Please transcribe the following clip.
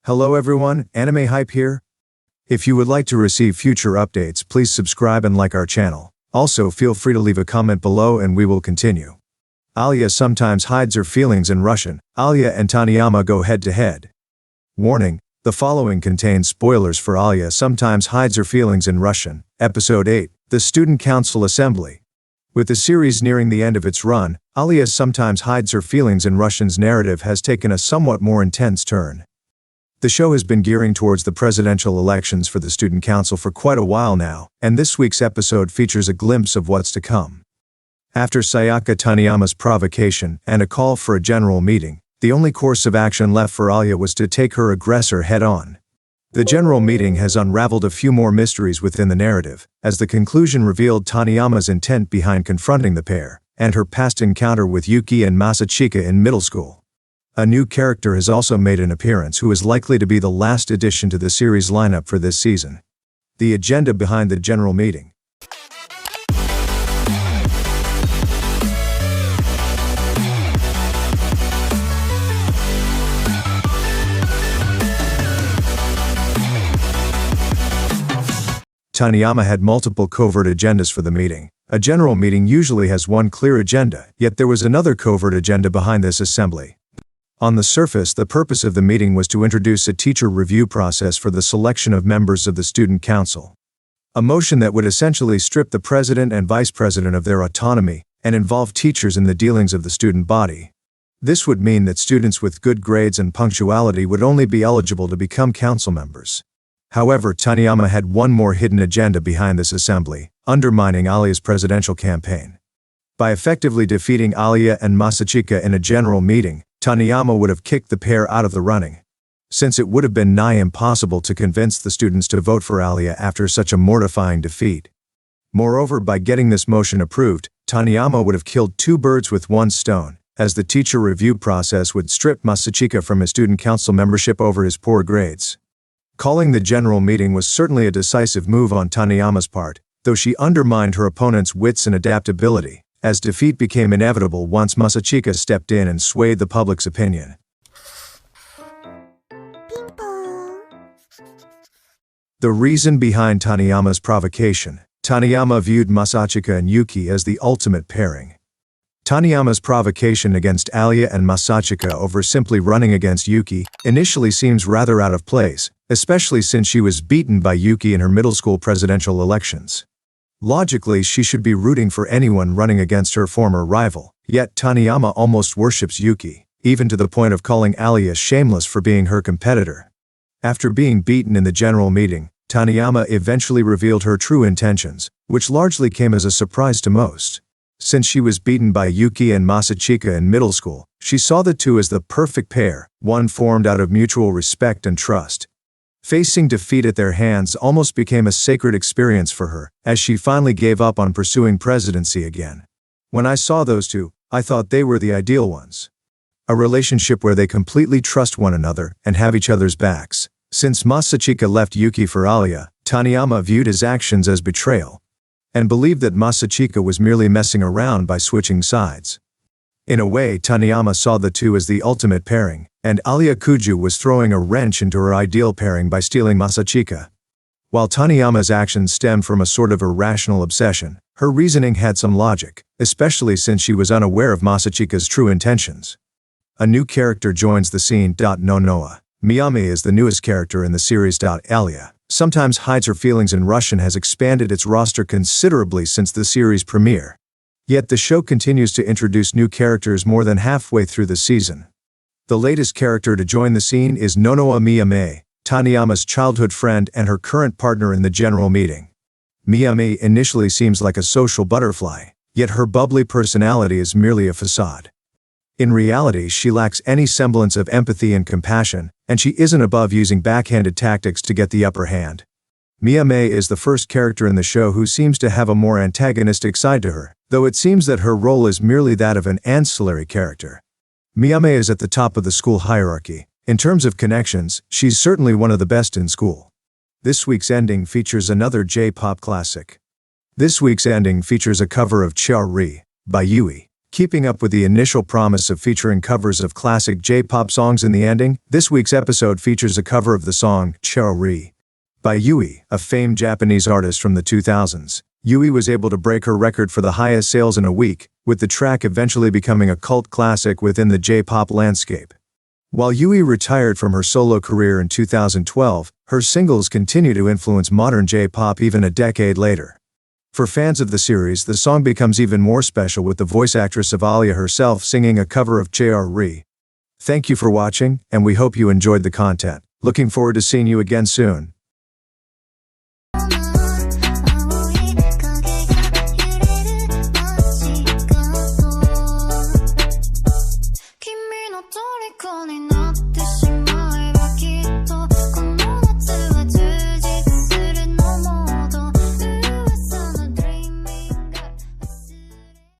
Hello everyone, AnimeHype here. If you would like to receive future updates, please subscribe and like our channel. Also, feel free to leave a comment below and we will continue. Alya sometimes hides her feelings in Russian. Alya and Taniyama go head-to-head. Warning, the following contains spoilers for Alya sometimes hides her feelings in Russian. Episode 8, The Student Council Assembly. With the series nearing the end of its run, Alya sometimes hides her feelings in Russian's narrative has taken a somewhat more intense turn. The show has been gearing towards the presidential elections for the Student Council for quite a while now, and this week's episode features a glimpse of what's to come. After Sayaka Taniyama's provocation and a call for a general meeting, the only course of action left for Alya was to take her aggressor head-on. The general meeting has unraveled a few more mysteries within the narrative, as the conclusion revealed Taniyama's intent behind confronting the pair, and her past encounter with Yuki and Masachika in middle school. A new character has also made an appearance who is likely to be the last addition to the series lineup for this season. The agenda behind the general meeting. Taniyama had multiple covert agendas for the meeting. A general meeting usually has one clear agenda, yet there was another covert agenda behind this assembly. On the surface, the purpose of the meeting was to introduce a teacher review process for the selection of members of the student council. A motion that would essentially strip the president and vice president of their autonomy and involve teachers in the dealings of the student body. This would mean that students with good grades and punctuality would only be eligible to become council members. However, Taniyama had one more hidden agenda behind this assembly, undermining Alya's presidential campaign. By effectively defeating Alya and Masachika in a general meeting, Taniyama would have kicked the pair out of the running, since it would have been nigh impossible to convince the students to vote for Alya after such a mortifying defeat. Moreover, by getting this motion approved, Taniyama would have killed two birds with one stone, as the teacher review process would strip Masachika from his student council membership over his poor grades. Calling the general meeting was certainly a decisive move on Taniyama's part, though she undermined her opponent's wits and adaptability, as defeat became inevitable once Masachika stepped in and swayed the public's opinion. The reason behind Taniyama's provocation. Taniyama viewed Masachika and Yuki as the ultimate pairing. Taniyama's provocation against Alya and Masachika over simply running against Yuki initially seems rather out of place, especially since she was beaten by Yuki in her middle school presidential elections. Logically, she should be rooting for anyone running against her former rival, yet Taniyama almost worships Yuki, even to the point of calling Alya shameless for being her competitor. After being beaten in the general meeting, Taniyama eventually revealed her true intentions, which largely came as a surprise to most. Since she was beaten by Yuki and Masachika in middle school, she saw the two as the perfect pair, one formed out of mutual respect and trust. Facing defeat at their hands almost became a sacred experience for her, as she finally gave up on pursuing presidency again. When I saw those two, I thought they were the ideal ones. A relationship where they completely trust one another and have each other's backs. Since Masachika left Yuki for Alya, Taniyama viewed his actions as betrayal, and believed that Masachika was merely messing around by switching sides. In a way, Taniyama saw the two as the ultimate pairing, and Alya Kuze was throwing a wrench into her ideal pairing by stealing Masachika. While Taniyama's actions stemmed from a sort of irrational obsession, her reasoning had some logic, especially since she was unaware of Masachika's true intentions. A new character joins the scene. Nonoa. Miyame is the newest character in the series. Alya sometimes hides her feelings in Russian has expanded its roster considerably since the series premiere. Yet the show continues to introduce new characters more than halfway through the season. The latest character to join the scene is Nonoa Miyame, Taniyama's childhood friend and her current partner in the general meeting. Miyame initially seems like a social butterfly, yet her bubbly personality is merely a facade. In reality, she lacks any semblance of empathy and compassion, and she isn't above using backhanded tactics to get the upper hand. Miyame is the first character in the show who seems to have a more antagonistic side to her, though it seems that her role is merely that of an ancillary character. Miyame is at the top of the school hierarchy. In terms of connections, she's certainly one of the best in school. This week's ending features another J-pop classic. This week's ending features a cover of Chia Ri by Yui. Keeping up with the initial promise of featuring covers of classic J-pop songs in the ending, this week's episode features a cover of the song Cherry by Yui, a famed Japanese artist from the 2000s. Yui was able to break her record for the highest sales in a week, with the track eventually becoming a cult classic within the J-pop landscape. While Yui retired from her solo career in 2012, her singles continue to influence modern J-pop even a decade later. For fans of the series, the song becomes even more special with the voice actress of Alya herself singing a cover of Cherry. Thank you for watching, and we hope you enjoyed the content. Looking forward to seeing you again soon.